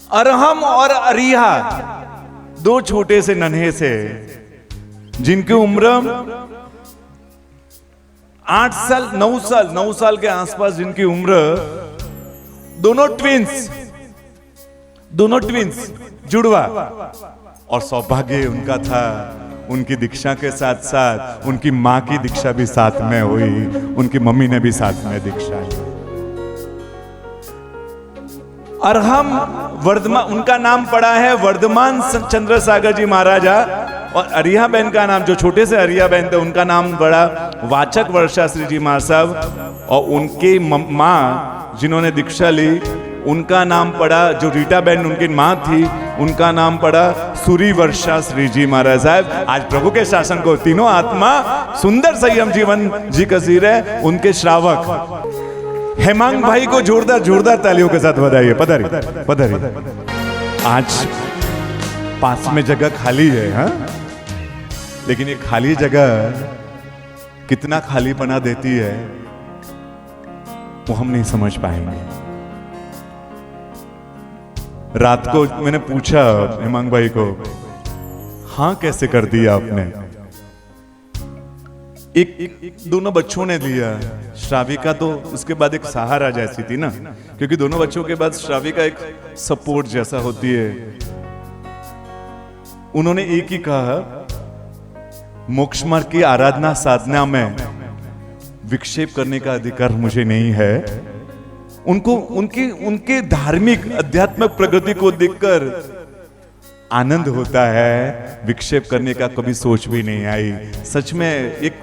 अरहम और अरिहा, दो छोटे से नन्हे से, जिनकी उम्र 8 साल 9 साल के आसपास जिनकी उम्र, दोनों ट्विंस जुड़वा। और सौभाग्य उनका था, उनकी दीक्षा के साथ साथ उनकी मां की दीक्षा भी साथ में हुई, उनकी मम्मी ने भी साथ में दीक्षा ली। अरहम वर्धमान, उनका नाम पड़ा है वर्धमान चंद्र सागर जी महाराजा, और अरिहा बहन का नाम, जो छोटे से अरिहा बहन थे, उनका नाम बड़ा वाचक वर्षा श्री जी महाराज साहब, और उनकी माँ जिन्होंने दीक्षा ली उनका नाम पड़ा, जो रीटा बहन उनकी माँ थी, उनका नाम पड़ा सूरी वर्षा श्री जी महाराज साहब। आज प्रभु के शासन को तीनों आत्मा सुंदर संयम जीवन जी कसी रहे, उनके श्रावक हेमांग भाई को जोरदार तालियों के साथ बधाइए। पधारिए। आज पास में जगह खाली है, हाँ? लेकिन ये खाली जगह कितना खालीपना देती है वो हम नहीं समझ पाएंगे। रात को मैंने पूछा हेमांग भाई को, हाँ कैसे कर दिया आपने? एक दोनों बच्चों ने दिया, श्राविका तो उसके बाद एक सहारा जैसी थी ना, क्योंकि दोनों बच्चों के बाद श्राविका एक सपोर्ट जैसा होती है। उन्होंने एक ही कहा, मोक्ष मार्ग की आराधना साधना में विक्षेप करने का अधिकार मुझे नहीं है। उनको उनके धार्मिक आध्यात्मिक प्रगति को देखकर आनंद होता है, विक्षेप करने का कभी सोच भी नहीं आई। सच में एक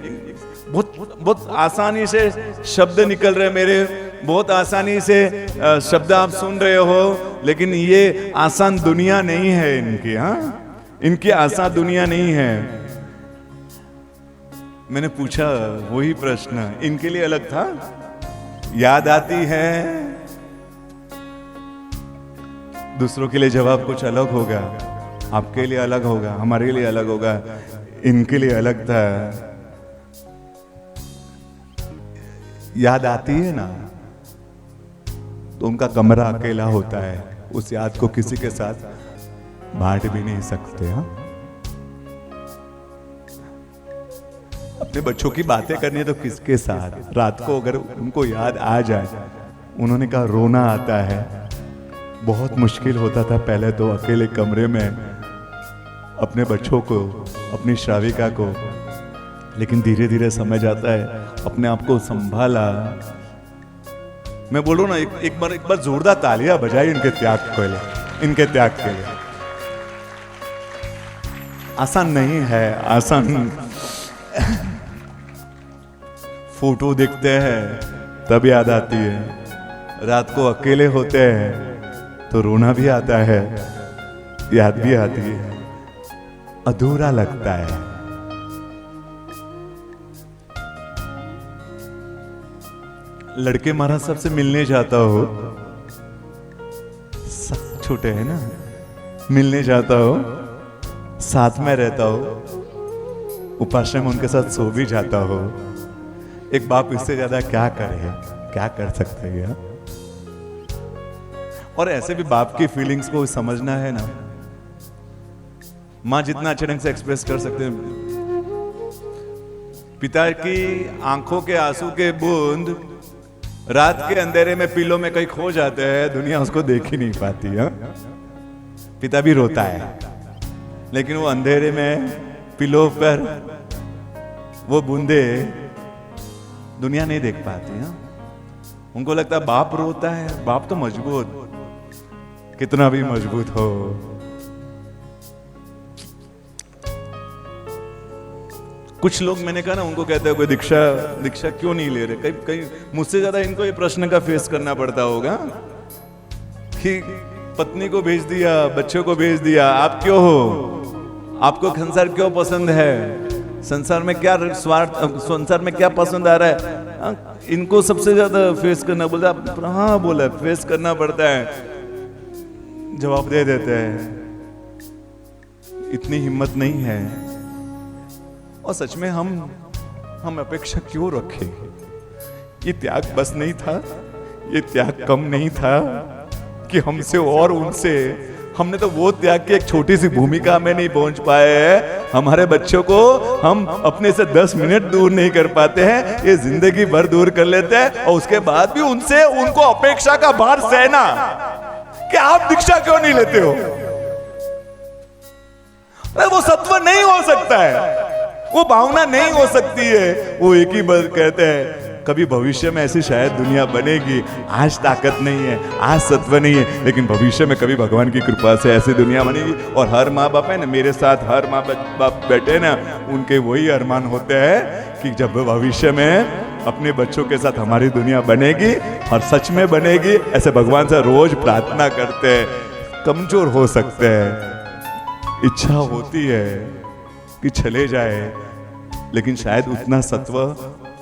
बहुत आसानी से शब्द निकल रहे मेरे, बहुत आसानी से शब्द आप सुन रहे हो, लेकिन ये आसान दुनिया नहीं है इनकी, हाँ इनकी आसान दुनिया नहीं है। मैंने पूछा वही प्रश्न, इनके लिए अलग था, याद आती है, दूसरों के लिए जवाब कुछ अलग होगा, आपके लिए अलग होगा, हमारे लिए अलग होगा, इनके लिए अलग था। याद आती है ना, तो उनका कमरा अकेला होता है, उस याद को किसी के साथ बांट भी नहीं सकते। हाँ, अपने बच्चों की बातें करनी है तो किसके साथ? रात को अगर उनको याद आ जाए, उन्होंने कहा रोना आता है, बहुत मुश्किल होता था पहले तो अकेले कमरे में अपने बच्चों को, अपनी श्राविका को, लेकिन धीरे धीरे समझ आता है, अपने आप को संभाला। मैं बोलूं ना, एक बार जोरदार तालियां बजाई इनके त्याग के लिए। आसान नहीं है, आसान फोटो देखते हैं तब याद आती है, रात को अकेले होते हैं तो रोना भी आता है, याद भी आती है, अधूरा लगता है। लड़के महाराज साहब से मिलने जाता हो, सब छोटे हैं ना, मिलने जाता हो, साथ में रहता हो, उपाश्रम में उनके साथ सो भी जाता हो, एक बाप इससे ज्यादा क्या करे, क्या कर सकते हैं? और ऐसे भी बाप की फीलिंग्स को समझना है ना, मां जितना अच्छे ढंग से एक्सप्रेस कर सकते हैं, पिता की आंखों के आंसू के बूंद रात के अंधेरे में पीलों में कहीं खो जाते हैं, दुनिया उसको देख ही नहीं पाती है। पिता भी रोता है, लेकिन वो अंधेरे में पिलो पर वो बूंदे दुनिया नहीं देख पाती है। उनको लगता है बाप रोता है, बाप तो मजबूत, कितना भी मजबूत हो। कुछ लोग मैंने कहा ना, उनको कहते हैं कोई दीक्षा क्यों नहीं ले रहे, कहीं मुझसे ज्यादा इनको ये प्रश्न का फेस करना पड़ता होगा कि पत्नी को भेज दिया, बच्चों को भेज दिया, आप क्यों हो, आपको संसार क्यों पसंद है, संसार में क्या स्वार्थ, संसार में क्या पसंद आ रहा है, इनको सबसे ज्यादा फेस करना बोलता है। हाँ बोला, फेस करना पड़ता है, जवाब दे देते हैं, इतनी हिम्मत नहीं है। और सच में हम अपेक्षा क्यों रखें? ये त्याग बस नहीं था, ये त्याग कम नहीं था, कि हमसे और उनसे हमने तो वो त्याग की एक छोटी सी भूमिका में नहीं पहुंच पाए हैं। हमारे बच्चों को हम अपने से 10 मिनट दूर नहीं कर पाते हैं, ये जिंदगी भर दूर कर लेते हैं। और उसके बाद भी उनसे उनको अपेक्षा का भार सहना कि आप दीक्षा क्यों नहीं लेते हो। अरे वो सत्व नहीं हो सकता है, वो भावना नहीं हो सकती है। वो एक ही बात कहते हैं, कभी भविष्य में ऐसी शायद दुनिया बनेगी, आज ताकत नहीं है, आज सत्व नहीं है, लेकिन भविष्य में कभी भगवान की कृपा से ऐसी दुनिया बनेगी। और हर माँ बाप है ना, मेरे साथ हर माँ बाप बैठे ना, उनके वही अरमान होते हैं कि जब भविष्य में अपने बच्चों के साथ हमारी दुनिया बनेगी और सच में बनेगी, ऐसे भगवान से रोज प्रार्थना करते हैं। कमजोर हो सकते हैं, इच्छा होती है कि चले जाए, लेकिन शायद उतना सत्व,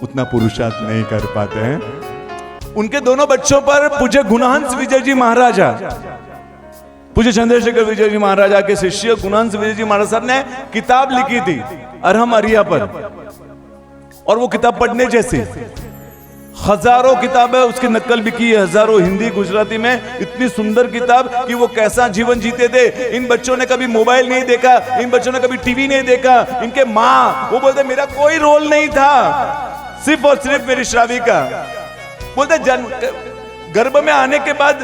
उतना पुरुषार्थ नहीं कर पाते हैं। उनके दोनों बच्चों पर पूज्य गुणहंस विजय जी महाराजा, पूज्य चंद्रशेखर विजय जी महाराजा के शिष्य गुणहंस विजय जी महाराज साहब ने किताब लिखी थी अरहम अरिया पर, और वो किताब पढ़ने जैसी। हजारों किताबें उसकी नकल भी की है, हजारों हिंदी गुजराती में। इतनी सुंदर किताब कि वो कैसा जीवन जीते थे। इन बच्चों ने कभी मोबाइल नहीं देखा, इन बच्चों ने कभी टीवी नहीं देखा। इनके माँ वो बोलते मेरा कोई रोल नहीं था, सिर्फ और सिर्फ मेरी श्राविका। बोलते गर्भ में आने के बाद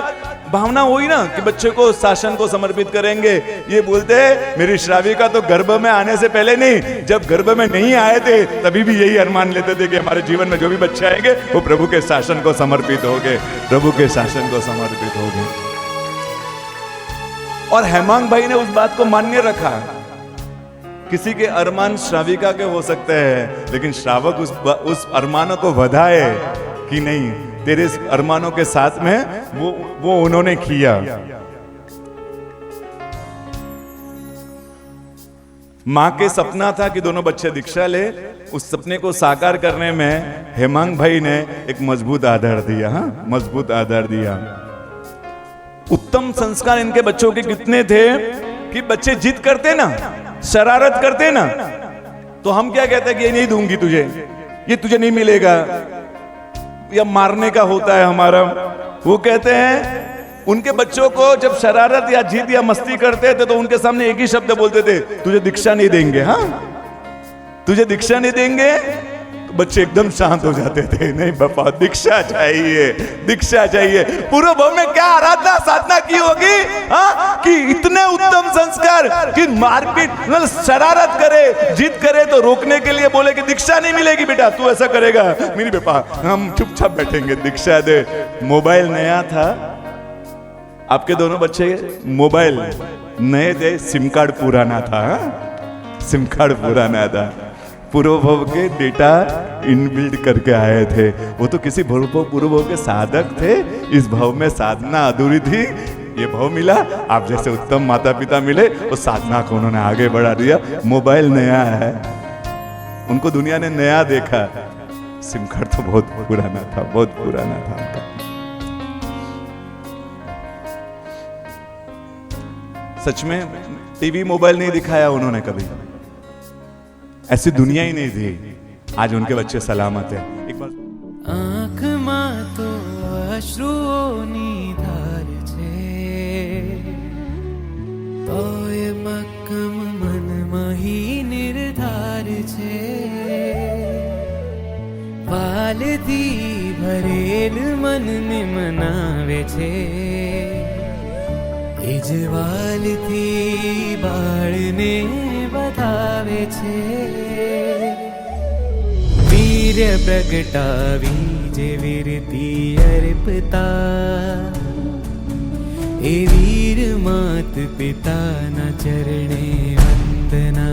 भावना हुई ना कि बच्चे को शासन को समर्पित करेंगे। ये बोलते हैं मेरी श्राविका तो गर्भ में आने से पहले नहीं, जब गर्भ में नहीं आए थे तभी भी यही अरमान लेते थे कि हमारे जीवन में जो भी बच्चे आएंगे वो प्रभु के शासन को समर्पित होंगे, प्रभु के शासन को समर्पित होंगे। और हेमांग भाई ने उस बात को मान्य रखा। किसी के अरमान श्राविका के हो सकते हैं, लेकिन श्रावक उस अरमानों को ਵਧाए कि नहीं, तेरे अरमानों के साथ में वो उन्होंने किया। मां के सपना था कि दोनों बच्चे दीक्षा ले, उस सपने को साकार करने में हेमांग भाई ने एक मजबूत आधार दिया। हाँ, मजबूत आधार दिया। उत्तम संस्कार इनके बच्चों के कितने थे कि बच्चे जिद करते ना, शरारत करते ना, तो हम क्या कहते हैं कि ये नहीं दूंगी तुझे, ये तुझे नहीं मिलेगा, या मारने का होता है हमारा। वो कहते हैं उनके बच्चों को जब शरारत या जिद या मस्ती करते थे तो उनके सामने एक ही शब्द बोलते थे, तुझे दीक्षा नहीं देंगे। हाँ, तुझे दीक्षा नहीं देंगे। बच्चे एकदम शांत हो जाते थे, नहीं बाबा दीक्षा चाहिए, दीक्षा चाहिए। पूर्व भाव में क्या आराधना साधना की होगी कि इतने उत्तम संस्कार कि मारपीट शरारत करे, जिद करे तो रोकने के लिए बोले कि दीक्षा नहीं मिलेगी बेटा, तू ऐसा करेगा मेरी बेटा, हम चुपचाप बैठेंगे, दीक्षा दे। मोबाइल नया था, आपके दोनों बच्चे मोबाइल नए थे, सिम कार्ड पुराना था। सिम कार्ड पुराना था, पूर्व भव के डेटा इनबिल्ड करके आए थे। वो तो किसी पूर्व भव के साधक थे, इस भाव में साधना अधूरी थी, ये भाव मिला। आप जैसे उत्तम माता पिता मिले, उस साधना को उन्होंने आगे बढ़ा दिया। मोबाइल नया है, उनको दुनिया ने नया देखा, सिम कार्ड तो बहुत पुराना था, बहुत पुराना था उनका। सच में टीवी मोबाइल नहीं दिखाया उन्होंने कभी, ऐसी दुनिया ही नहीं थी। आज उनके बच्चे सलामत हैं। एक बार आँख માં તો અશ્રુઓની ધાર છે, તોય મક્કમ મનમાં હી નિર્ધાર છે। વાલથી ભરેલ મનને મનાવે છે, એ જ વાલથી બાળને બતાવે છે। वीर प्रगटावी जे वीरती अर्पता, ए वीर मात पिता न चरणे वंदना।